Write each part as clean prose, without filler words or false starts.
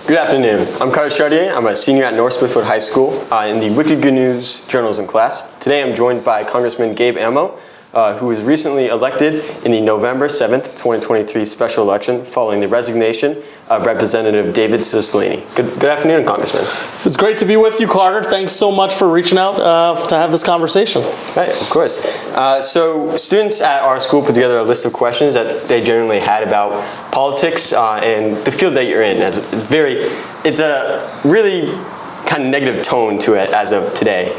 Good afternoon. I'm Karter Chartier. I'm a senior at North Smithfield High School in the Wicked Good News journalism class. Today I'm joined by Congressman Gabe who was recently elected in the November 7th, 2023 special election following the resignation of Representative David Cicilline. Good afternoon, Congressman. It's great to be with you, Karter. Thanks so much for reaching out to have this conversation. Right, of course. So students at our school put together a list of questions that they generally had about politics and the field that you're in. It's a really kind of negative tone to it as of today.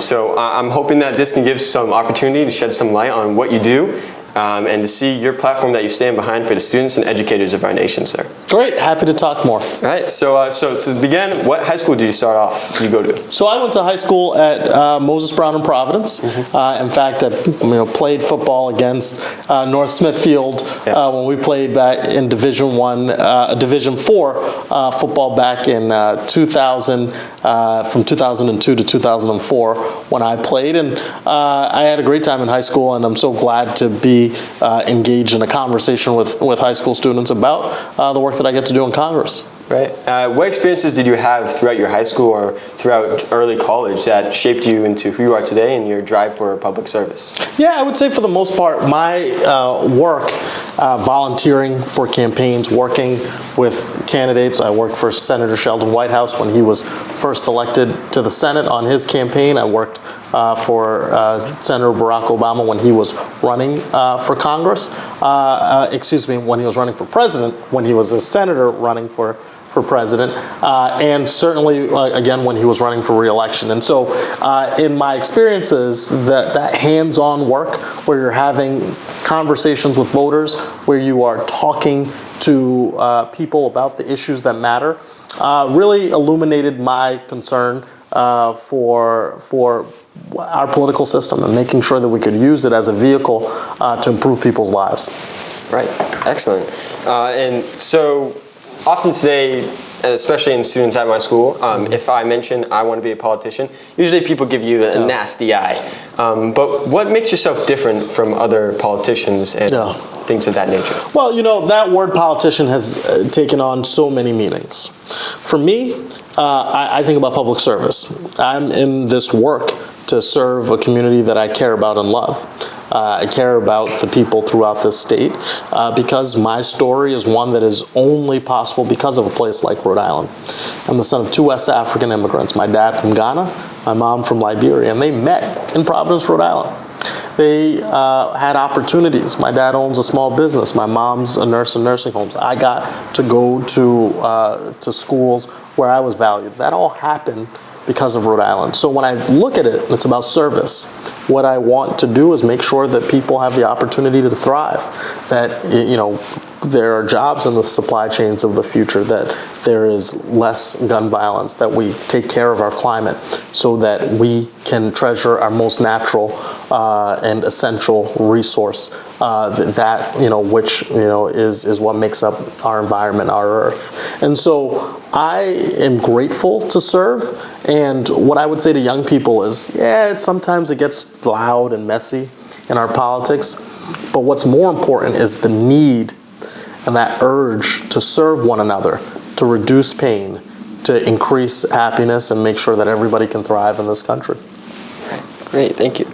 So I'm hoping that this can give some opportunity to shed some light on what you do and to see your platform that you stand behind for the students and educators of our nation, sir. Great, happy to talk more. All right, so to begin, what high school did you you go to? So I went to high school at Moses Brown in Providence. In fact, I played football against North Smithfield when we played back in Division IV football back in 2000, from 2002 to 2004 when I played, and I had a great time in high school, and I'm so glad to be engaged in a conversation with high school students about the work that I get to do in Congress. Right. What experiences did you have throughout your high school or throughout early college that shaped you into who you are today and your drive for public service? Yeah, I would say for the most part, my work, volunteering for campaigns, working with candidates. I worked for Senator Sheldon Whitehouse when he was first elected to the Senate on his campaign. I worked for Senator Barack Obama when he was running for Congress. When he was running for president, when he was a senator running for president, and certainly again when he was running for re-election. And so in my experiences, that hands-on work where you're having conversations with voters, where you are talking to people about the issues that matter, really illuminated my concern for our political system and making sure that we could use it as a vehicle to improve people's lives. Right, excellent. And so often today, especially in students at my school, if I mention I want to be a politician, usually people give you a nasty eye. But what makes yourself different from other politicians and things of that nature? Well, that word politician has taken on so many meanings. For me, I think about public service. I'm in this work to serve a community that I care about and love. I care about the people throughout this state because my story is one that is only possible because of a place like Rhode Island. I'm the son of two West African immigrants, my dad from Ghana, my mom from Liberia, and they met in Providence, Rhode Island. They had opportunities. My dad owns a small business. My mom's a nurse in nursing homes. I got to go to schools where I was valued. That all happened because of Rhode Island. So when I look at it, it's about service. What I want to do is make sure that people have the opportunity to thrive, that there are jobs in the supply chains of the future, that there is less gun violence, that we take care of our climate so that we can treasure our most natural and essential resource, which is what makes up our environment, our earth. And so I am grateful to serve, and what I would say to young people is, sometimes it gets loud and messy in our politics, but what's more important is the need and that urge to serve one another, to reduce pain, to increase happiness, and make sure that everybody can thrive in this country. Great, thank you.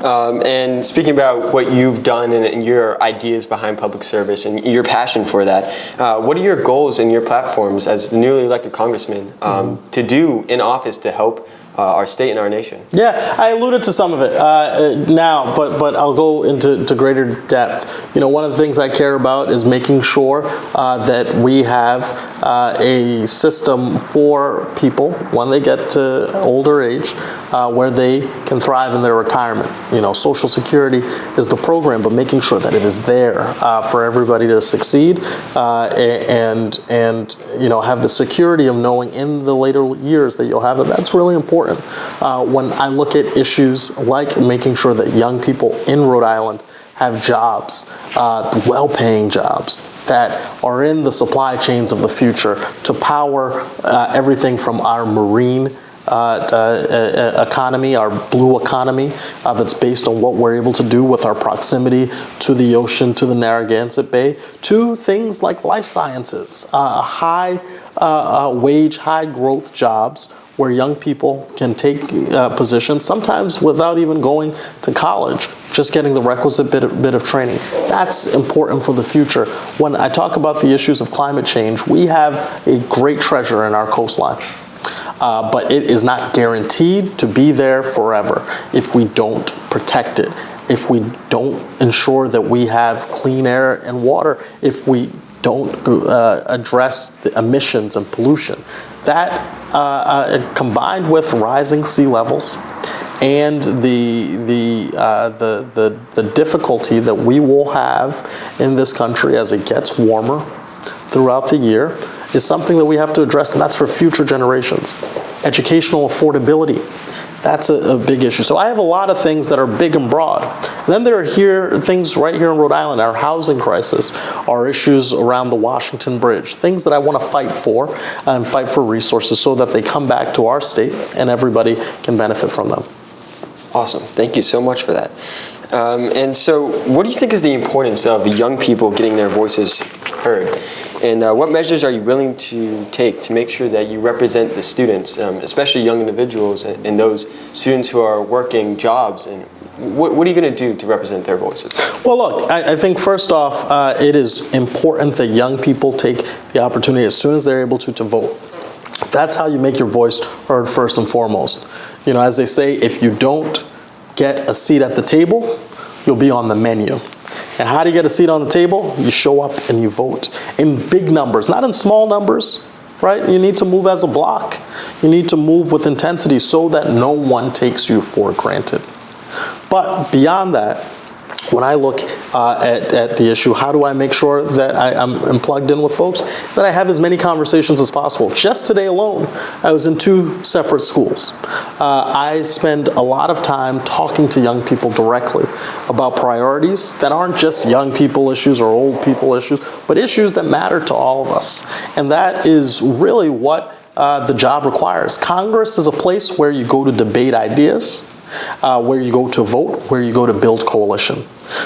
And speaking about what you've done and your ideas behind public service and your passion for that, what are your goals and your platforms as the newly elected congressman to do in office to help our state and our nation? Yeah, I alluded to some of it now, but I'll go into greater depth. One of the things I care about is making sure that we have a system for people when they get to older age where they can thrive in their retirement. Social Security is the program, but making sure that it is there for everybody to succeed and have the security of knowing in the later years that you'll have it. That's really important. When I look at issues like making sure that young people in Rhode Island have jobs, well-paying jobs that are in the supply chains of the future to power everything from our marine economy, our blue economy, that's based on what we're able to do with our proximity to the ocean, to the Narragansett Bay, to things like life sciences, high wage, high growth jobs where young people can take positions, sometimes without even going to college, just getting the requisite bit of training. That's important for the future. When I talk about the issues of climate change, we have a great treasure in our coastline. But it is not guaranteed to be there forever if we don't protect it, if we don't ensure that we have clean air and water, if we don't address the emissions and pollution. That combined with rising sea levels and the difficulty that we will have in this country as it gets warmer throughout the year is something that we have to address, and that's for future generations. Educational affordability, that's a big issue. So I have a lot of things that are big and broad. And then there are things right here in Rhode Island, our housing crisis, our issues around the Washington Bridge, things that I want to fight for and fight for resources so that they come back to our state and everybody can benefit from them. Awesome. Thank you so much for that. And so what do you think is the importance of young people getting their voices heard? And what measures are you willing to take to make sure that you represent the students, especially young individuals and those students who are working jobs? And what are you going to do to represent their voices? Well, look, I think first off, it is important that young people take the opportunity as soon as they're able to vote. That's how you make your voice heard first and foremost. You know, as they say, if you don't get a seat at the table, you'll be on the menu. And how do you get a seat on the table? You show up and you vote in big numbers, not in small numbers, right? You need to move as a block. You need to move with intensity so that no one takes you for granted. But beyond that, when I look at the issue, how do I make sure that I'm plugged in with folks? Is that I have as many conversations as possible. Just today alone, I was in 2 separate schools. I spend a lot of time talking to young people directly about priorities that aren't just young people issues or old people issues, but issues that matter to all of us. And that is really what the job requires. Congress is a place where you go to debate ideas, where you go to vote, where you go to build coalition.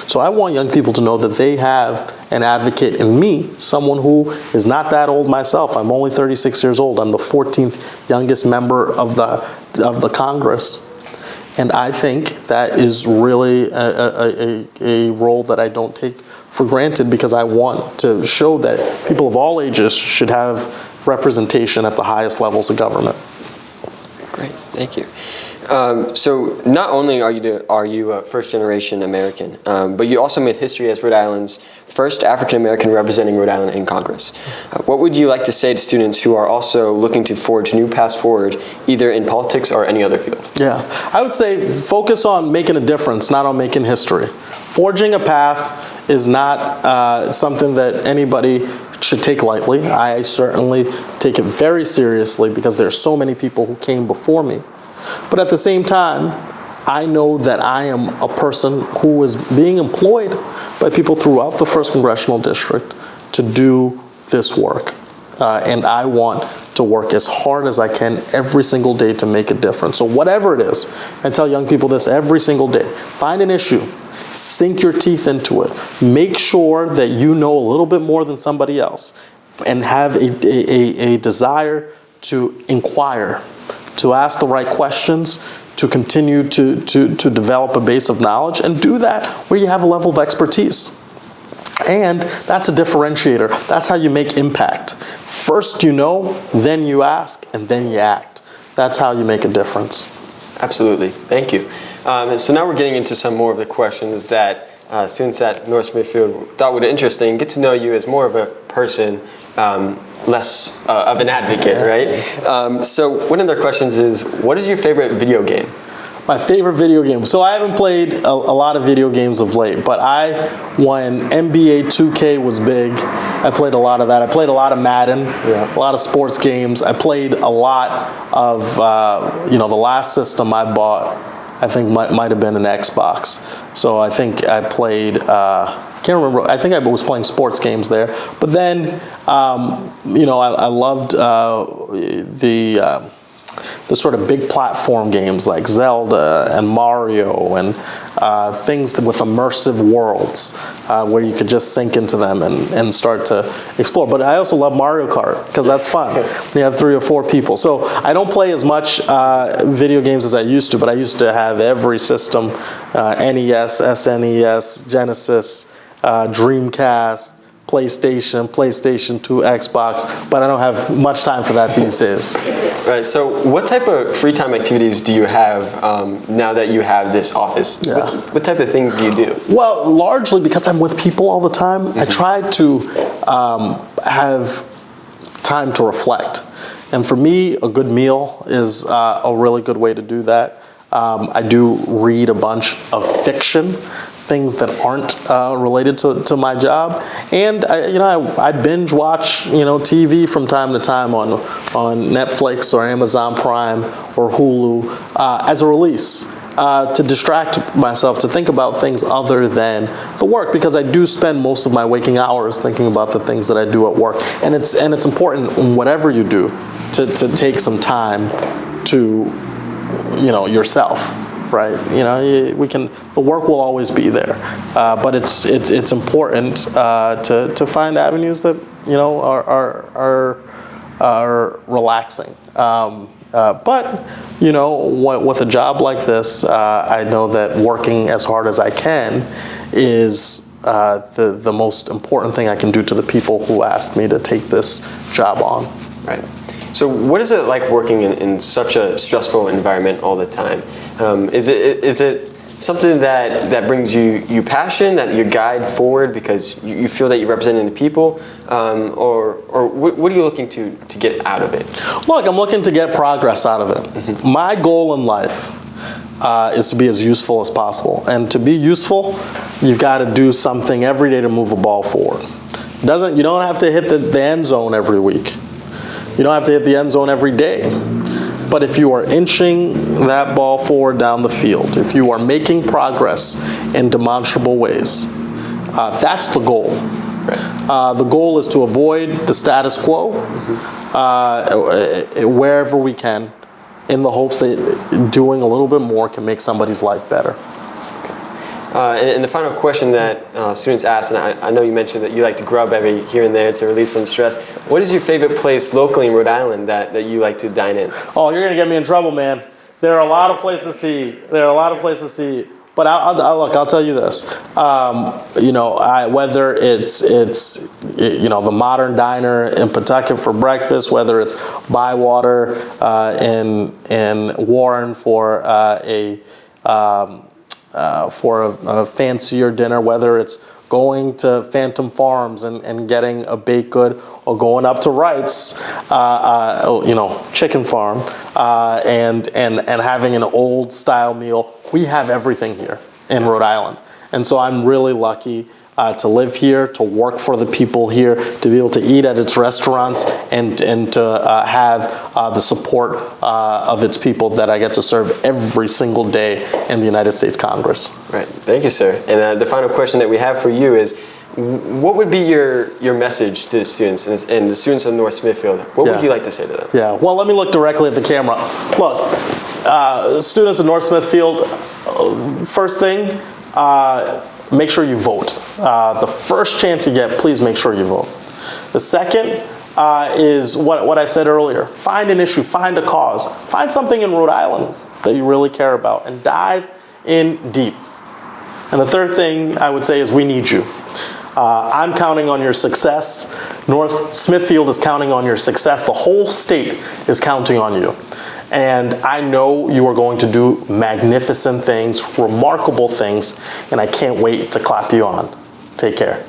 So I want young people to know that they have an advocate in me, someone who is not that old myself. I'm only 36 years old. I'm the 14th youngest member of the Congress. And I think that is really a role that I don't take for granted, because I want to show that people of all ages should have representation at the highest levels of government. Great, thank you. So not only are you a first-generation American, but you also made history as Rhode Island's first African-American representing Rhode Island in Congress. What would you like to say to students who are also looking to forge new paths forward, either in politics or any other field? Yeah, I would say focus on making a difference, not on making history. Forging a path is not something that anybody should take lightly. I certainly take it very seriously because there are so many people who came before me. But at the same time, I know that I am a person who is being employed by people throughout the 1st Congressional District to do this work. And I want to work as hard as I can every single day to make a difference. So whatever it is, I tell young people this every single day. Find an issue. Sink your teeth into it. Make sure that you know a little bit more than somebody else and have a desire to inquire, to ask the right questions, to continue to develop a base of knowledge, and do that where you have a level of expertise. And that's a differentiator. That's how you make impact. First you know, then you ask, and then you act. That's how you make a difference. Absolutely. Thank you. So now we're getting into some more of the questions that students at North Smithfield thought were interesting. Get to know you as more of a person, less of an advocate, right? So one of their questions is, what is your favorite video game? My favorite video game. So I haven't played a lot of video games of late, but when NBA 2K was big, I played a lot of that. I played a lot of Madden, a lot of sports games. I played a lot of, the last system I bought, I think might have been an Xbox. So I think I played, can't remember, I think I was playing sports games there. But then, I loved the sort of big platform games like Zelda and Mario and things with immersive worlds where you could just sink into them and start to explore. But I also love Mario Kart because that's fun when you have 3 or 4 people. So I don't play as much video games as I used to, but I used to have every system, NES, SNES, Genesis, Dreamcast, PlayStation 2, Xbox, but I don't have much time for that these days. Right, so what type of free time activities do you have now that you have this office? Yeah. What type of things do you do? Well, largely because I'm with people all the time, I try to have time to reflect. And for me, a good meal is a really good way to do that. I do read a bunch of fiction, things that aren't related to my job, and I binge watch TV from time to time on Netflix or Amazon Prime or Hulu as a release to distract myself, to think about things other than the work, because I do spend most of my waking hours thinking about the things that I do at work, and it's important in whatever you do to take some time to yourself. Right, the work will always be there, but it's important to find avenues that are relaxing. But with a job like this, I know that working as hard as I can is the most important thing I can do to the people who asked me to take this job on. Right. So what is it like working in such a stressful environment all the time? Is it something that brings you passion, that you guide forward because you feel that you're representing the people, or what are you looking to get out of it? Look, I'm looking to get progress out of it. Mm-hmm. My goal in life is to be as useful as possible, and to be useful, you've got to do something every day to move a ball forward. You don't have to hit the end zone every week. You don't have to hit the end zone every day. But if you are inching that ball forward down the field, if you are making progress in demonstrable ways, that's the goal. Right. The goal is to avoid the status quo wherever we can, in the hopes that doing a little bit more can make somebody's life better. And the final question that students ask, and I know you mentioned that you like to grub every here and there to release some stress. What is your favorite place locally in Rhode Island that you like to dine in? Oh, you're going to get me in trouble, man. There are a lot of places to eat. But I'll tell you this. Whether it's the Modern Diner in Pawtucket for breakfast, whether it's Bywater in Warren for a fancier dinner, whether it's going to Phantom Farms and getting a baked good, or going up to Wright's, chicken farm, and having an old style meal. We have everything here in Rhode Island. And so I'm really lucky to live here, to work for the people here, to be able to eat at its restaurants, and to have the support of its people that I get to serve every single day in the United States Congress. Right. Thank you, sir. And the final question that we have for you is, what would be your message to the students and the students of North Smithfield? What would you like to say to them? Yeah. Well, let me look directly at the camera. Look, students of North Smithfield, first thing, make sure you vote. The first chance you get, please make sure you vote. The second is what I said earlier. Find an issue, find a cause. Find something in Rhode Island that you really care about and dive in deep. And the third thing I would say is we need you. I'm counting on your success. North Smithfield is counting on your success. The whole state is counting on you. And I know you are going to do magnificent things, remarkable things, and I can't wait to clap you on. Take care.